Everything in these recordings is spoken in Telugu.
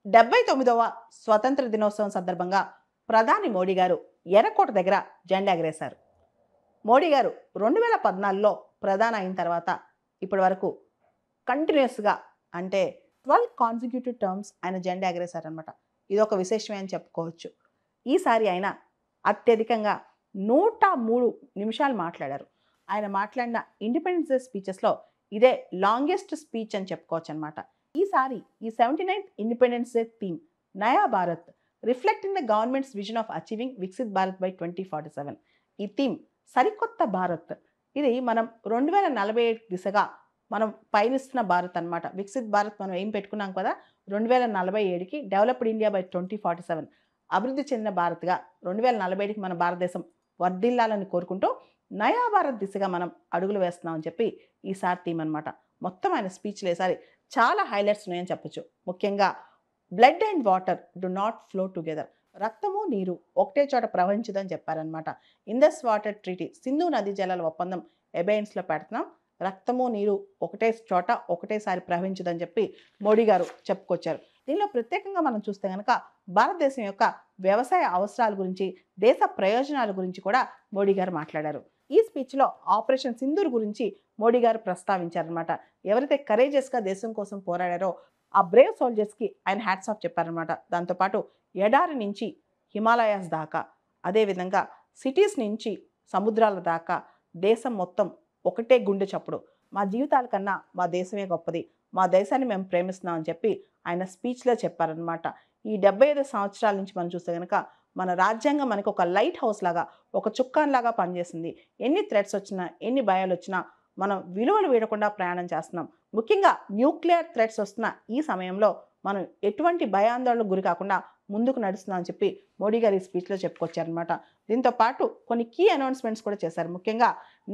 79వ స్వతంత్ర దినోత్సవం సందర్భంగా ప్రధాని మోడీ గారు ఎర్రకోట దగ్గర జెండా ఎగరేశారు. మోడీ గారు 2014లో ప్రధాని అయిన తర్వాత ఇప్పటి వరకు కంటిన్యూస్గా అంటే 12 కాన్సిక్యూటివ్ టర్మ్స్ ఆయన జెండా ఎగరేశారనమాట. ఇది ఒక విశేషమే అని చెప్పుకోవచ్చు. ఈసారి ఆయన అత్యధికంగా 103 నిమిషాలు మాట్లాడారు. ఆయన మాట్లాడిన ఇండిపెండెన్స్ డే స్పీచెస్లో ఇదే లాంగెస్ట్ స్పీచ్ అని చెప్పుకోవచ్చు అనమాట. ఈసారి ఈ 79th ఇండిపెండెన్స్ డే థీమ్ నయా Bharat reflecting the governments vision of achieving Viksit Bharat by 2047. ఈ థీమ్ సరికొత్త భారత్. ఇది మనం 2047 దిశగా మనం పయనిస్తున్న భారత్ అనమాట. వికసిత్ భారత్ మనం ఏం పెట్టుకున్నాం కదా, 2047కి డెవలప్డ్ ఇండియా బై 2047, అభివృద్ధి చెందిన భారత్గా 2047కి మన భారతదేశం వర్ధిల్లాలని కోరుకుంటూ నయా భారత్ దిశగా మనం అడుగులు వేస్తున్నామని చెప్పి ఈసారి థీమ్ అనమాట. మొత్తం ఆయన స్పీచ్లు ఈసారి చాలా హైలైట్స్ ఉన్నాయని చెప్పొచ్చు. ముఖ్యంగా blood and water do not flow together, రక్తము నీరు ఒకటే చోట ప్రవహించదని చెప్పారనమాట. ఇండస్ వాటర్ ట్రీటీ, సింధు నదీ జలాల ఒప్పందం ఎబెయిన్స్లో పెడుతున్నాం, రక్తము నీరు ఒకటే చోట ఒకటేసారి ప్రవహించదని చెప్పి మోడీ గారు చెప్పుకొచ్చారు. దీనిలో ప్రత్యేకంగా మనం చూస్తే కనుక భారతదేశం యొక్క వ్యవసాయ అవసరాల గురించి, దేశ ప్రయోజనాల గురించి కూడా మోడీ గారు మాట్లాడారు. ఈ స్పీచ్లో ఆపరేషన్ సింధూర్ గురించి మోడీ గారు ప్రస్తావించారనమాట. ఎవరైతే కరేజియస్గా దేశం కోసం పోరాడారో ఆ బ్రేవ్ సోల్జర్స్కి ఆయన హ్యాట్స్ ఆఫ్ చెప్పారనమాట. దాంతోపాటు ఎడారి నుంచి హిమాలయాస్ దాకా, అదేవిధంగా సిటీస్ నుంచి సముద్రాల దాకా దేశం మొత్తం ఒకటే గుండె చప్పుడు, మా జీవితాల కన్నా మా దేశమే గొప్పది, మా దేశాన్ని మేము ప్రేమిస్తున్నామని చెప్పి ఆయన స్పీచ్లో చెప్పారనమాట. ఈ 75 సంవత్సరాల నుంచి మనం చూస్తే కనుక మన రాజ్యాంగం మనకు ఒక లైట్ హౌస్ లాగా, ఒక చుక్కాన్ లాగా పనిచేసింది. ఎన్ని థ్రెట్స్ వచ్చినా, ఎన్ని భయాలు వచ్చినా మనం విలువలు వీడకుండా ప్రయాణం చేస్తున్నాం. ముఖ్యంగా న్యూక్లియర్ థ్రెట్స్ వస్తున్న ఈ సమయంలో మనం ఎటువంటి భయాందోళనకు గురి కాకుండా ముందుకు నడుస్తున్నామని చెప్పి మోడీ గారు ఈ స్పీచ్లో చెప్పుకొచ్చారనమాట. దీంతో పాటు కొన్ని కీ అనౌన్స్మెంట్స్ కూడా చేశారు. ముఖ్యంగా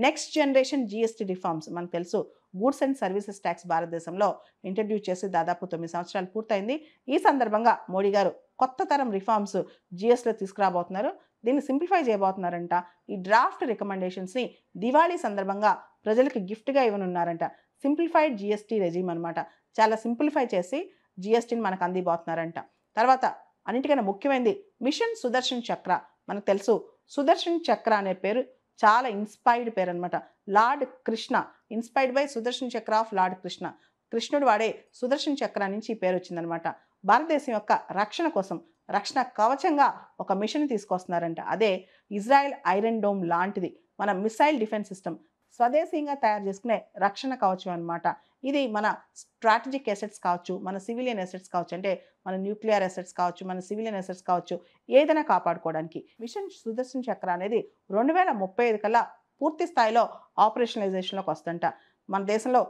నెక్స్ట్ జనరేషన్ జిఎస్టీ రిఫార్మ్స్, మనకు తెలుసు గూడ్స్ అండ్ సర్వీసెస్ ట్యాక్స్ భారతదేశంలో ఇంట్రడ్యూస్ చేసి దాదాపు 9 సంవత్సరాలు పూర్తయింది. ఈ సందర్భంగా మోడీ గారు కొత్త తరం రిఫార్మ్స్ జిఎస్టీలో తీసుకురాబోతున్నారు. దీన్ని సింప్లిఫై చేయబోతున్నారంట. ఈ డ్రాఫ్ట్ రికమెండేషన్స్ని దివాళీ సందర్భంగా ప్రజలకు గిఫ్ట్గా ఇవ్వనున్నారంట. సింప్లిఫైడ్ జిఎస్టీ రెజీమ్ అనమాట. చాలా సింప్లిఫై చేసి జిఎస్టీని మనకు అందిపోతున్నారంట. తర్వాత అన్నిటికన్నా ముఖ్యమైనది మిషన్ సుదర్శన్ చక్ర. మనకు తెలుసు సుదర్శన్ చక్ర అనే పేరు చాలా ఇన్స్పైర్డ్ పేరు అనమాట. Lord Krishna, inspired by Sudarshan చక్ర ఆఫ్ లార్డ్ కృష్ణ. కృష్ణుడు వాడే సుదర్శన్ చక్ర నుంచి ఈ పేరు వచ్చిందనమాట. భారతదేశం యొక్క రక్షణ కోసం రక్షణ కవచంగా ఒక మిషన్ తీసుకొస్తున్నారంట. అదే ఇజ్రాయెల్ ఐరన్ డోమ్ లాంటిది మన మిసైల్ డిఫెన్స్ సిస్టమ్, స్వదేశీయంగా తయారు చేసుకునే రక్షణ కవచం అనమాట. ఇది మన స్ట్రాటజిక్ ఎసెట్స్ కావచ్చు, మన సివిలియన్ ఎసెట్స్ కావచ్చు, అంటే మన న్యూక్లియర్ ఎసెట్స్ కావచ్చు, మన సివిలియన్ ఎసెట్స్ కావచ్చు, ఏదైనా కాపాడుకోవడానికి మిషన్ సుదర్శన్ చక్ర అనేది 2035 కల్లా పూర్తి స్థాయిలో ఆపరేషనలైజేషన్లోకి వస్తుంట. మన దేశంలో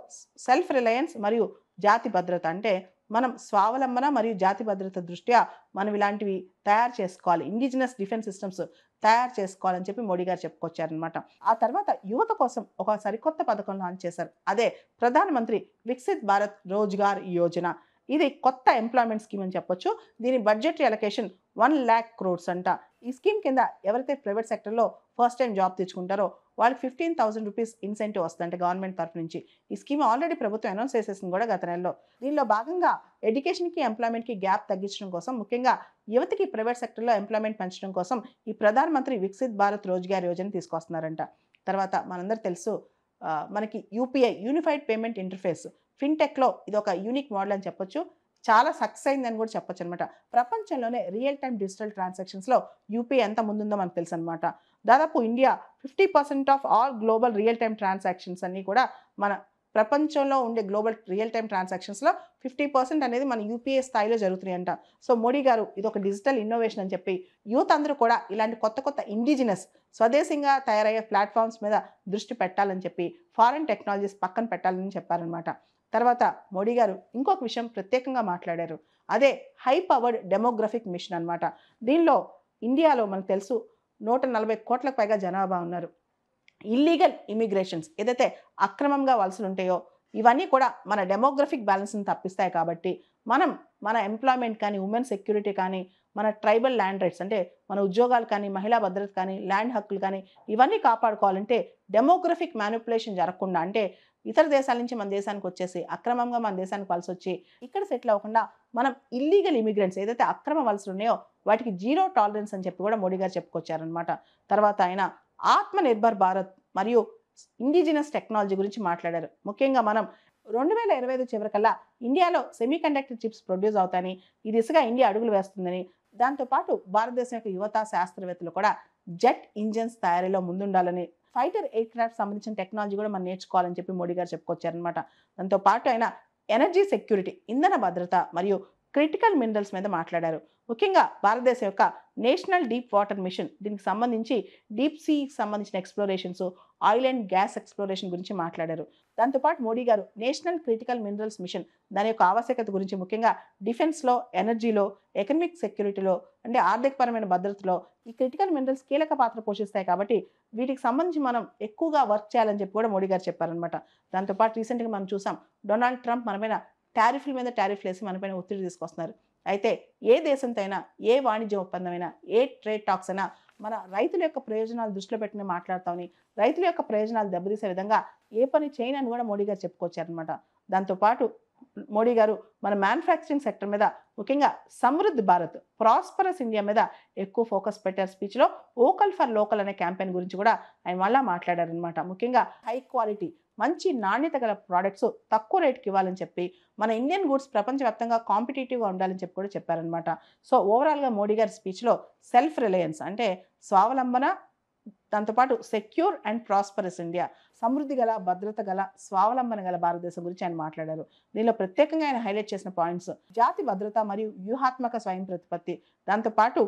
సెల్ఫ్ రిలయన్స్ మరియు జాతి భద్రత, అంటే మనం స్వావలంబన మరియు జాతి భద్రత దృష్ట్యా మనం ఇలాంటివి తయారు చేసుకోవాలి, ఇండిజినస్ డిఫెన్స్ సిస్టమ్స్ తయారు చేసుకోవాలని చెప్పి మోడీ గారు చెప్పుకొచ్చారనమాట. ఆ తర్వాత యువత కోసం ఒక సరికొత్త పథకం లాంచ్ చేశారు. అదే ప్రధానమంత్రి వికసిత్ భారత్ రోజ్గార్ యోజన. ఇది కొత్త ఎంప్లాయ్మెంట్ స్కీమ్ అని చెప్పొచ్చు. దీని బడ్జెట్ అలొకేషన్ 1 lakh crores అంట. ఈ స్కీమ్ కింద ఎవరైతే ప్రైవేట్ సెక్టర్లో ఫస్ట్ టైం జాబ్ తెచ్చుకుంటారో వాళ్ళకి 15,000 రూపీస్ ఇన్సెంటివ్ వస్తుందంటే గవర్నమెంట్ తరఫు నుంచి. ఈ స్కీమ్ ఆల్రెడీ ప్రభుత్వం అనౌన్స్ చేసేసింది కూడా గత నెలలో. దీనిలో భాగంగా ఎడ్యుకేషన్కి ఎంప్లాయ్మెంట్కి గ్యాప్ తగ్గించడం కోసం, ముఖ్యంగా యువతకి ప్రైవేట్ సెక్టర్లో ఎంప్లాయ్మెంట్ పెంచడం కోసం ఈ ప్రధానమంత్రి వికసిత్ భారత్ రోజ్గార్ యోజన తీసుకొస్తున్నారంట. తర్వాత మనందరూ తెలుసు మనకి యూపీఐ, యూనిఫైడ్ పేమెంట్ ఇంటర్ఫేస్, ఫిన్టెక్లో ఇది ఒక యూనిక్ మోడల్ అని చెప్పొచ్చు. చాలా సక్సెస్ అయిందని కూడా చెప్పొచ్చు అనమాట. ప్రపంచంలోనే రియల్ టైమ్ డిజిటల్ ట్రాన్సాక్షన్స్లో యూపీఐ ఎంత ముందుందో మనకు తెలుసు అనమాట. దాదాపు India 50% of all global real time transactions అన్నీ కూడా మన ప్రపంచంలో ఉండే గ్లోబల్ రియల్ టైమ్ ట్రాన్సాక్షన్స్లో 50% అనేది మన యూపీఐ స్థాయిలో జరుగుతున్నాయంట. సో మోడీ గారు ఇది ఒక డిజిటల్ ఇన్నోవేషన్ అని చెప్పి యూత్ అందరూ కూడా ఇలాంటి కొత్త కొత్త ఇండిజినస్ స్వదేశంగా తయారయ్యే ప్లాట్ఫామ్స్ మీద దృష్టి పెట్టాలని చెప్పి, ఫారెన్ టెక్నాలజీస్ పక్కన పెట్టాలని చెప్పారనమాట. తర్వాత మోడీ గారు ఇంకొక విషయం ప్రత్యేకంగా మాట్లాడారు. అదే హై పవర్డ్ డెమోగ్రఫిక్ మిషన్ అనమాట. దీనిలో ఇండియాలో మనకు తెలుసు 140 కోట్లకు పైగా జనాభా ఉన్నారు. ఇల్లీగల్ ఇమిగ్రేషన్స్, ఏదైతే అక్రమంగా వలసలు ఉంటాయో ఇవన్నీ కూడా మన డెమోగ్రఫిక్ బ్యాలెన్స్ని తప్పిస్తాయి. కాబట్టి మనం మన ఎంప్లాయ్మెంట్ కానీ, ఉమెన్ సెక్యూరిటీ కానీ, మన ట్రైబల్ ల్యాండ్ రైట్స్ అంటే మన ఉద్యోగాలు కానీ, మహిళా భద్రత కానీ, ల్యాండ్ హక్కులు కానీ ఇవన్నీ కాపాడుకోవాలంటే డెమోగ్రఫిక్ మ్యానిపులేషన్ జరగకుండా అంటే ఇతర దేశాల నుంచి మన దేశానికి వచ్చేసి అక్రమంగా మన దేశానికి వలసొచ్చి ఇక్కడ సెటిల్ అవ్వకుండా మనం ఇల్లీగల్ ఇమిగ్రెంట్స్ ఏదైతే అక్రమ వలసలు ఉన్నాయో వాటికి జీరో టాలరెన్స్ అని చెప్పి కూడా మోడీ గారు చెప్పుకొచ్చారనమాట. తర్వాత ఆయన ఆత్మ నిర్భర్ భారత్ మరియు ఇండిజినస్ టెక్నాలజీ గురించి మాట్లాడారు. ముఖ్యంగా మనం 2025 చివరికల్లా ఇండియాలో సెమీ కండక్టర్ చిప్స్ ప్రొడ్యూస్ అవుతాయని, ఈ దిశగా ఇండియా అడుగులు వేస్తుందని, దాంతోపాటు భారతదేశం యొక్క యువత శాస్త్రవేత్తలు కూడా జెట్ ఇంజన్స్ తయారీలో ముందుండాలని, ఫైటర్ ఎయిర్ క్రాఫ్ట్ సంబంధించిన టెక్నాలజీ కూడా మనం నేర్చుకోవాలని చెప్పి మోడీ గారు చెప్పుకొచ్చారనమాట. దాంతోపాటు ఆయన ఎనర్జీ సెక్యూరిటీ, ఇంధన భద్రత మరియు క్రిటికల్ మినరల్స్ మీద మాట్లాడారు. ముఖ్యంగా భారతదేశం యొక్క నేషనల్ డీప్ వాటర్ మిషన్ దీనికి సంబంధించి డీప్ సీకి సంబంధించిన explorations, oil and gas exploration గురించి మాట్లాడారు. దాంతోపాటు మోడీ గారు నేషనల్ క్రిటికల్ మినరల్స్ మిషన్ దాని యొక్క ఆవశ్యకత గురించి ముఖ్యంగా డిఫెన్స్లో, ఎనర్జీలో, ఎకనమిక్ సెక్యూరిటీలో అంటే ఆర్థికపరమైన భద్రతలో ఈ క్రిటికల్ మినరల్స్ కీలక పాత్ర పోషిస్తాయి కాబట్టి వీటికి సంబంధించి మనం ఎక్కువగా వర్క్ చేయాలని చెప్పి కూడా మోడీ గారు చెప్పారనమాట. దాంతోపాటు రీసెంట్గా మనం చూసాం డొనాల్డ్ ట్రంప్ మనపైన టారిఫ్ల మీద టారిఫ్లు వేసి మనపైన ఒత్తిడి తీసుకొస్తున్నారు. అయితే ఏ దేశంతో అయినా, ఏ వాణిజ్య ఒప్పందమైనా, ఏ ట్రేడ్ టాక్స్ అయినా మన రైతుల యొక్క ప్రయోజనాలు దృష్టిలో పెట్టుకుని మాట్లాడతామని, రైతుల యొక్క ప్రయోజనాలు దెబ్బతీసే విధంగా ఏ పని చేయనని కూడా మోడీ గారు చెప్పుకొచ్చారనమాట. దాంతోపాటు మోడీ గారు మన మ్యానుఫ్యాక్చరింగ్ సెక్టర్ మీద ముఖ్యంగా సమృద్ధ్ భారత్, ప్రాస్పరస్ ఇండియా మీద ఎక్కువ ఫోకస్ పెట్టారు. స్పీచ్లో వోకల్ ఫర్ లోకల్ అనే క్యాంపెయిన్ గురించి కూడా ఆయన మళ్ళా మాట్లాడారనమాట. ముఖ్యంగా హై క్వాలిటీ, మంచి నాణ్యత గల ప్రోడక్ట్స్ తక్కువ రేటుకి ఇవ్వాలని చెప్పి మన ఇండియన్ గూడ్స్ ప్రపంచవ్యాప్తంగా కాంపిటేటివ్గా ఉండాలని చెప్పి కూడా చెప్పారనమాట. సో ఓవరాల్గా మోడీ గారి స్పీచ్లో సెల్ఫ్ రిలయన్స్ అంటే స్వావలంబన, దాంతోపాటు సెక్యూర్ అండ్ ప్రాస్పరస్ ఇండియా, సమృద్ధి గల, భద్రత గల, స్వావలంబన గల భారతదేశం గురించి ఆయన మాట్లాడారు. దీనిలో ప్రత్యేకంగా ఆయన హైలైట్ చేసిన పాయింట్స్ జాతి భద్రత మరియు వ్యూహాత్మక స్వయం ప్రతిపత్తి, దాంతోపాటు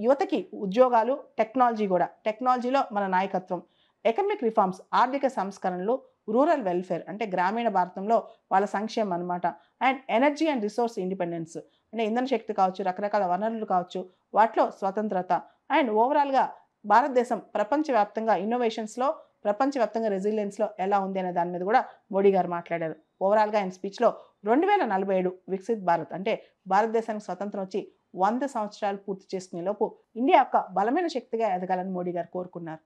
యువతకి ఉద్యోగాలు, టెక్నాలజీ కూడా, టెక్నాలజీలో మన నాయకత్వం, ఎకనమిక్ రిఫార్మ్స్, ఆర్థిక సంస్కరణలు, రూరల్ వెల్ఫేర్ అంటే గ్రామీణ భారతంలో వాళ్ళ సంక్షేమం అనమాట, and energy and resource independence అంటే ఇంధన శక్తి కావచ్చు, రకరకాల వనరులు కావచ్చు, వాటిలో స్వతంత్రత, అండ్ ఓవరాల్గా భారతదేశం ప్రపంచవ్యాప్తంగా ఇన్నోవేషన్స్లో, ప్రపంచవ్యాప్తంగా రెసిలియన్స్లో ఎలా ఉంది అనే దాని మీద కూడా మోడీ గారు మాట్లాడారు. ఓవరాల్గా ఆయన స్పీచ్లో 2047 వికసిత్ భారత్ అంటే భారతదేశానికి స్వతంత్రం వచ్చి 100 సంవత్సరాలు పూర్తి చేసుకునే లోపు ఇండియా యొక్క బలమైన శక్తిగా ఎదగాలని మోడీ గారు కోరుకున్నారు.